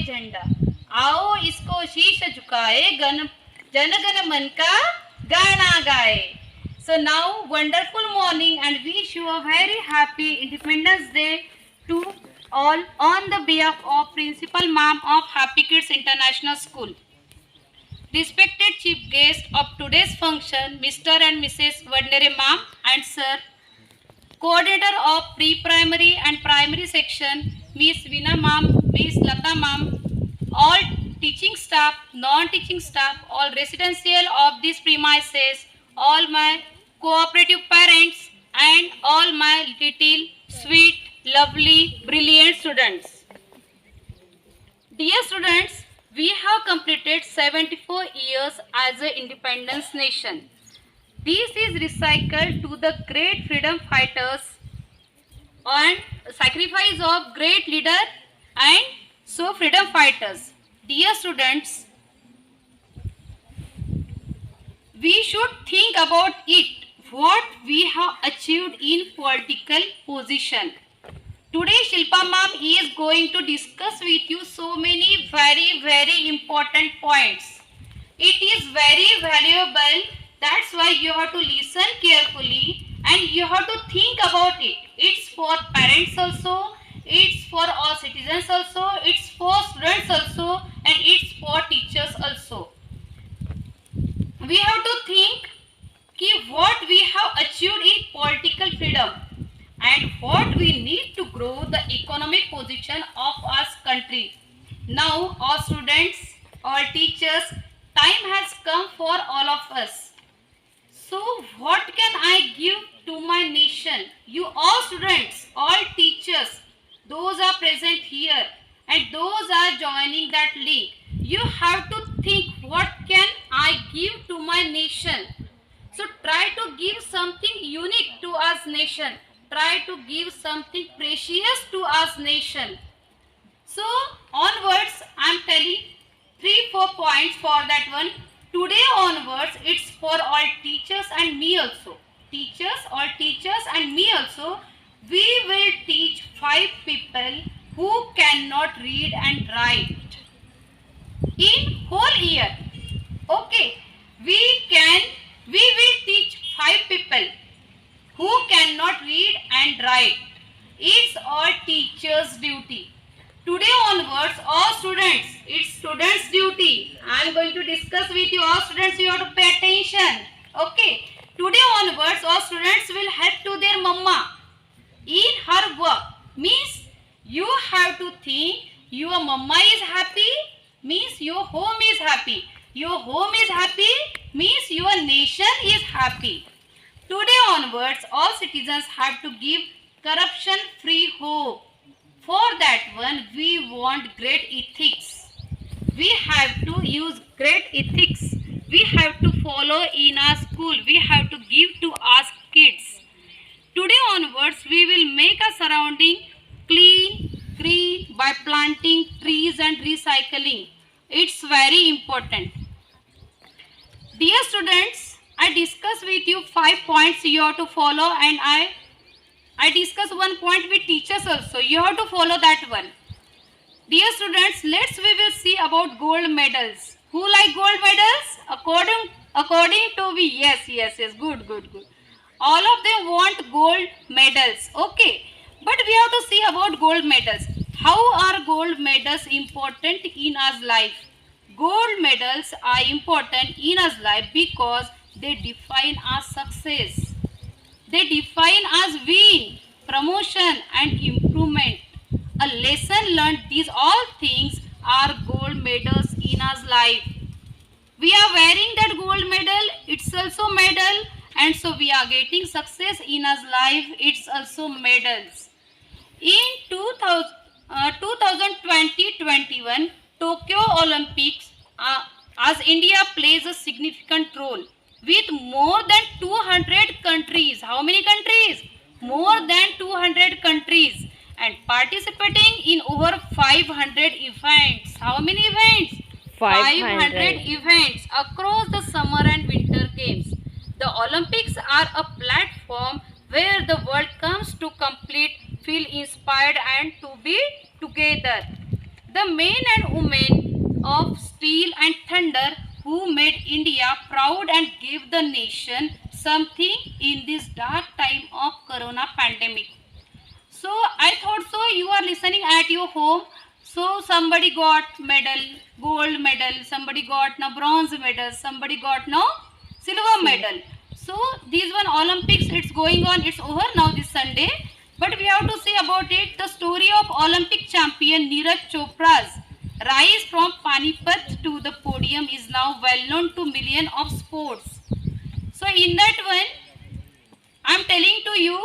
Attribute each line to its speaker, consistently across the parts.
Speaker 1: झंडा, आओ इसको शीश झुकाए, जन गण मन का गाना गाए. So now, wonderful morning and wish you a very happy Independence Day to all on the behalf of Principal Ma'am of Happy Kids International School. Respected chief guest of today's function, Mr. and Mrs. Vadnere Ma'am and Sir, coordinator of pre-primary and primary section, Miss Veena Ma'am, Miss Lata Ma'am, all teaching staff, non-teaching staff, all residential of these premises, all my cooperative parents and all my little, sweet, lovely, brilliant students. Dear students, we have completed 74 years as an independence nation. This is recycled to the great freedom fighters and sacrifice of great leader and so freedom fighters. Dear students, we should think about it, what we have achieved in political position. Today Shilpa Ma'am is going to discuss with you so many very important points. It is very valuable, that's why you have to listen carefully and you have to think about it. It's for parents also, it's for all citizens also, it's for students also and it's for teachers also. We have to think what we have achieved in political freedom and what we need to grow the economic position of our country. Now all students, all teachers, time has come for all of us. So what can I give to my nation? You all students, all teachers, those are present here and those are joining that league. You have to think what can I give to my nation. So try to give something unique to us nation. Try to give something precious to us nation. So onwards I am telling 3-4 points for that one. Today onwards it's for all teachers and me also. Teachers, all teachers and me also. We will teach 5 people who cannot read and write in whole year. Okay, we will teach 5 people who cannot read and write. It's all teachers' duty. Today onwards, all students, it's students' duty. I am going to discuss with you. All students, you have to pay attention. Okay. Today onwards, all students will help to their mama in her work. Means you have to think your mama is happy, means your home is happy. Your home is happy, means your nation is happy. Today onwards, all citizens have to give corruption-free hope. For that one, we want great ethics. We have to use great ethics. We have to follow in our school. We have to give to our kids. Today onwards, we will make our surrounding clean, green by planting trees and recycling. It's very important. Dear students, I discuss with you 5 points you have to follow and I discuss 1 point with teachers also. You have to follow that one. Dear students, we will see about gold medals. Who like gold medals? According to me, yes, good. All of them want gold medals. Okay, but we have to see about gold medals. How are gold medals important in our life? Gold medals are important in our life because they define our success. They define us win, promotion and improvement. A lesson learned, these all things are gold medals in our life. We are wearing that gold medal, it's also medal, and so we are getting success in our life, it's also medals. In 2020-21 Tokyo Olympics, as India plays a significant role with more than 200 countries. How many countries? More than 200 countries and participating in over 500 events. How many events? 500 events across the summer and winter games. The Olympics are a platform where the world comes to complete, feel inspired and to be together. The men and women of steel and thunder who made India proud and gave the nation something in this dark time of corona pandemic. So I thought so you are listening at your home. So somebody got medal, gold medal, somebody got now bronze medal, somebody got now silver medal. So these one Olympics it's going on, it's over now this Sunday. But we have to say about it the story of Olympic champion Neeraj Chopra's rise from Panipat to the podium is now well known to millions of sports. So in that one, I am telling to you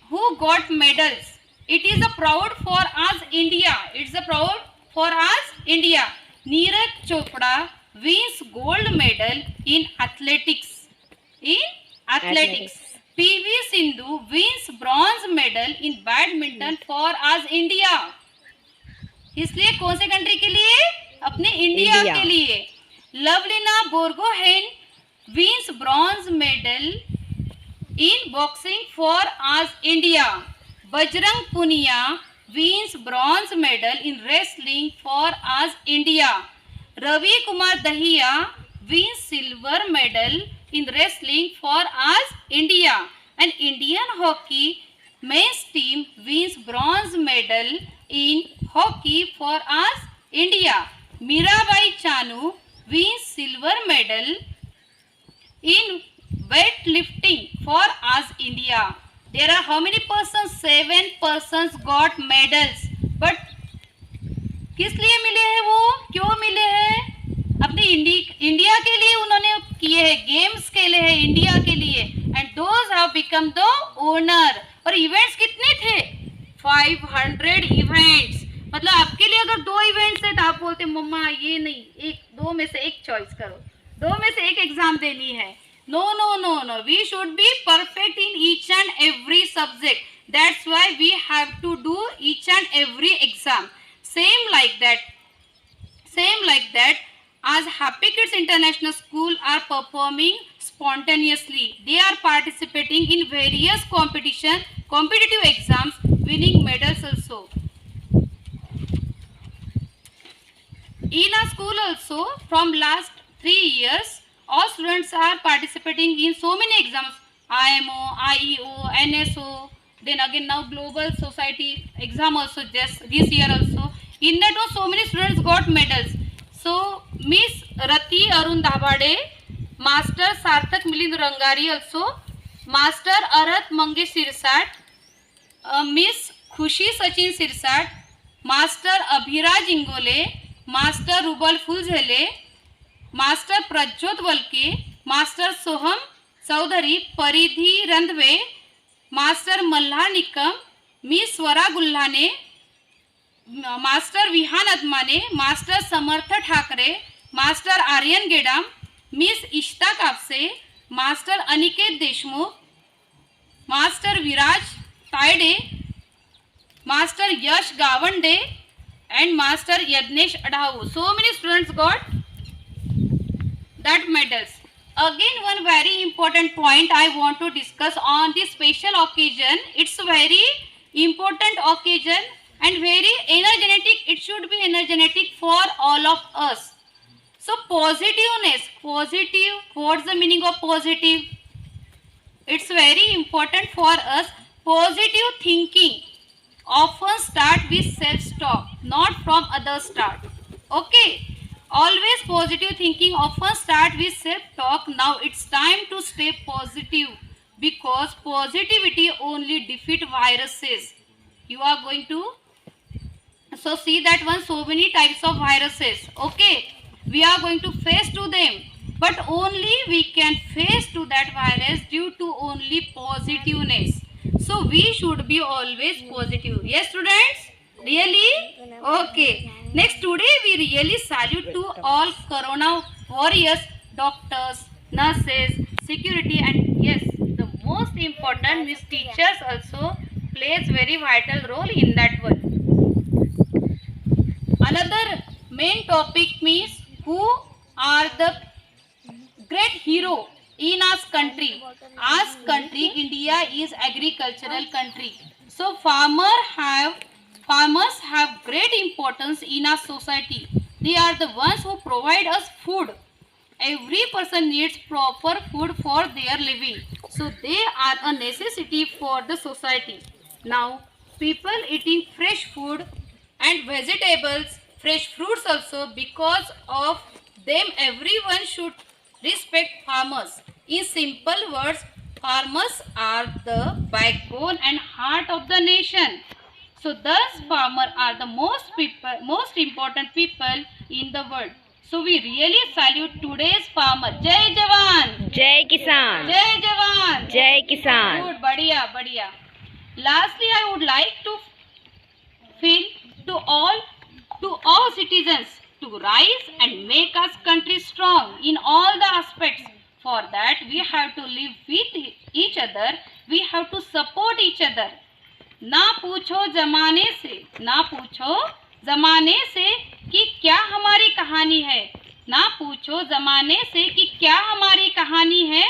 Speaker 1: who got medals. It is a proud for us India. It's a proud for us India. Neeraj Chopra wins gold medal in athletics. In athletics. PV Sindhu wins bronze medal in badminton for us India. इसलिए कौन से country के लिए? अपने India के लिए. Lovlina Borgohain wins bronze medal in boxing for us India. Bajrang Punia wins bronze medal in wrestling for us India. Ravi Kumar Dahiya wins silver medal in wrestling for us India. And Indian hockey men's team wins bronze medal in hockey for us India. Mirabai Chanu wins silver medal in weightlifting for us India. There are how many persons? 7 persons got medals. But किस लिए मिले हैं वो? क्यों मिले हैं? अपने India के लिए उन्होंने किए हैं, गेम्स के लिए है, इंडिया के लिए. And those have become the owner. और इवेंट्स कितने थे? 500 इवेंट्स. मतलब आपके लिए अगर 2 इवेंट्स है तो आप बोलते मम्मा ये नहीं, एक 2 में से एक चॉइस करो, 2 में से एक एग्जाम देनी है. No, no, no, no. We should be perfect in each and every subject. That's why we have to do each and every exam. Same like that. As Happy Kids International School are performing spontaneously. They are participating in various competitive exams, winning medals also. In our school also, from last 3 years, all students are participating in so many exams, IMO, IEO, NSO, then again now Global Society exam also just this year also. In that so many students got medals. So Miss Rati Arun Dabade, Master Sarthak Milind Rangari also, Master Arath Mangesh Sirsat, Miss Khushi Sachin Sirsat, Master Abhiraj Ingole, Master Rubal Fulzhele, Master Prajyot Walke, Master Soham Chaudhari, Paridhi Randhave, Master Malhar Nikam, Miss Swara Gulhane, Master Vihaan Admane, Master Samarth Thakare, Master Aryan Gedam, Miss Ishta Kapse, Master Aniket Deshmukh, Master Viraj Tayde, Master Yash Gawande and master Yadnesh Adhavu. So many students got that medals. Again, one very important point I want to discuss on this special occasion. It's a very important occasion and very energetic. It should be energetic for all of us. So positiveness, positive, what's the meaning of positive? It's very important for us. Positive thinking often start with self-talk, not from others start. Okay. Always positive thinking often start with self-talk. Now it's time to stay positive because positivity only defeat viruses. You are going to see that one, so many types of viruses. Okay, we are going to face to them, but only we can face to that virus due to only positiveness. So we should be always positive. Yes, students? Really? Okay. Next, today we really salute to all corona warriors, doctors, nurses, security, and yes, the most important Miss teachers also plays very vital role in that one. Another main topic means who are the great hero in our country. Our country, India, is agricultural country. So farmers Farmers have great importance in our society. They are the ones who provide us food. Every person needs proper food for their living. So they are a necessity for the society. Now, people eating fresh food and vegetables, fresh fruits also, because of them everyone should respect farmers. In simple words, farmers are the backbone and heart of the nation. So thus farmers are the most important people in the world. So we really salute today's farmer. Jai Jawan!
Speaker 2: जय किसान।
Speaker 1: Jai Jawan!
Speaker 2: जय किसान।
Speaker 1: Good, बढ़िया बढ़िया. Lastly, I would like to feel to all citizens to rise and make us country strong in all the aspects. For that, we have to live with each other. We have to support each other. ना पूछो जमाने से कि क्या हमारी कहानी है, ना पूछो जमाने से कि क्या हमारी कहानी है.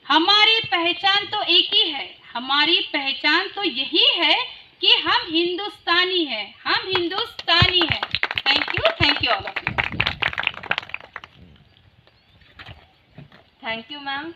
Speaker 1: हमारी पहचान तो एक ही है, हमारी पहचान तो यही है कि हम हिंदुस्तानी हैं, हम हिंदुस्तानी हैं. Thank you all of you. Thank you ma'am.